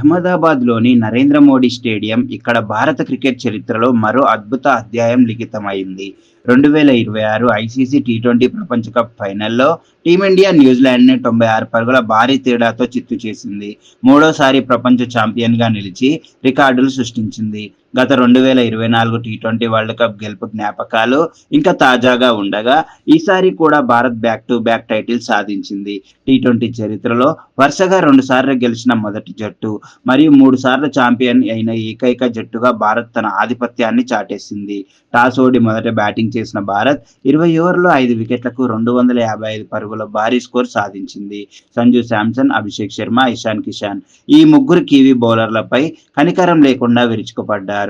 అహ్మదాబాద్‌లోని Narendra Modi stadium ఇక్కడ భారత cricket చరిత్రలో మరో అద్భుత అధ్యాయం లిఖితమైంది. 2026 ఐసీసీ టీ20 ప్రపంచ కప్ ఫైనల్‌లో టీమిండియా న్యూజిలాండ్‌ని 96 పరుగుల భారీ తేడాతో చిత్తు చేసింది. మూడోసారి ప్రపంచ ఛాంపియన్‌గా నిలిచి రికార్డులు సృష్టించింది. గత 2024 టీ20 వరల్డ్ కప్ గెలుపు జ్ఞాపకాలు ఇంకా తాజాగా ఉండగా, ఈసారి కూడా Bharat back to back title సాధించింది. టీ20 చరిత్రలో వరుసగా 2 సార్లు గెలిచిన మొదటి జట్టు మరియు 3 సార్లు ఛాంపియన్ అయిన ఏకైక జట్టుగా భారత్ తన ఆధిపత్యాన్ని చాటేసింది. టాస్ ఓడి మొదట బ్యాటింగ్ చేసిన భారత్ 20 ఓవర్లలో 5 వికెట్లకు 255 పరుగుల భారీ స్కోర్ సాధించింది. సంజు శాంసన్, అభిషేక్ శర్మ, ఇషాన్ కిషన్ ఈ ముగ్గురు కివీ బౌలర్లపై కనికరం లేకుండా విరుచుకుపడ్డారు.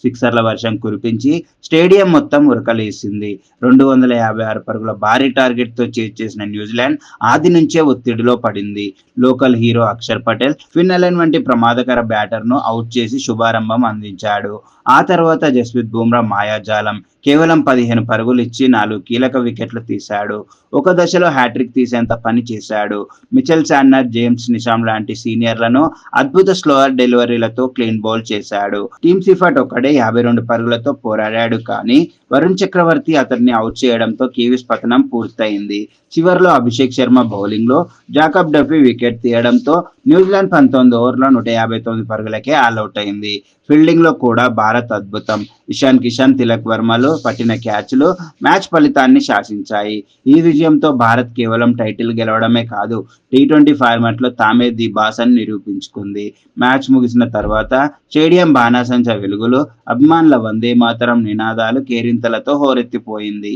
సిక్సర్ల వర్షం కురిపించి స్టేడియం మొత్తం ఉరకలేసింది. 256 పరుగుల భారీ టార్గెట్‌తో చేజ్ చేసిన న్యూజిలాండ్ ఆది నుంచే ఒత్తిడిలో పడింది. Local hero Akshar Patel, Finn Allen వంటి ప్రమాదకర బ్యాటర్‌ను అవుట్ చేసి శుభారంభం అందించాడు. ఆ తర్వాత జస్ప్రీత్ బుమ్రా మాయాజాలం కేవలం 15 పరుగులిచ్చి 4 కీలక వికెట్లు తీశాడు. ఒక దశలో హ్యాట్రిక్ తీసేంత పని చేశాడు. మిచెల్ శాంట్నర్, జేమ్స్ నిషామ్ లాంటి సీనియర్లను అద్భుత స్లోయర్ డెలివరీలతో క్లీన్ బౌల్ చేశాడు. టీమ్ సిఫాట్ ఒక్కడే 52 పరుగులతో పోరాడాడు, కానీ వరుణ్ చక్రవర్తి అతన్ని అవుట్ చేయడంతో కివీస్ పతనం పూర్తయింది. చివర్లో అభిషేక్ శర్మ బౌలింగ్లో జాకబ్ డఫీ వికెట్ తీయడంతో న్యూజిలాండ్ 19 ఓవర్లలో 159 పరుగులకే ఆలౌట్ అయింది. ఫీల్డింగ్లో కూడా భారత్ అద్భుతం. ఇషాన్ కిషన్, తిలక్ వర్మలు పట్టిన క్యాచ్లు మ్యాచ్ ఫలితాన్ని శాసించాయి. ఈ విజయంతో భారత్ కేవలం టైటిల్ గెలవడమే కాదు, టీ20 ఫార్మాట్లో తామే ది బాస్ అని నిరూపించుకుంది. మ్యాచ్ ముగిసిన తర్వాత స్టేడియం బాణాసంచా వెలుగులు, అభిమానుల వందే మాతరం నినాదాలు కేరింతలతో హోరెత్తిపోయింది.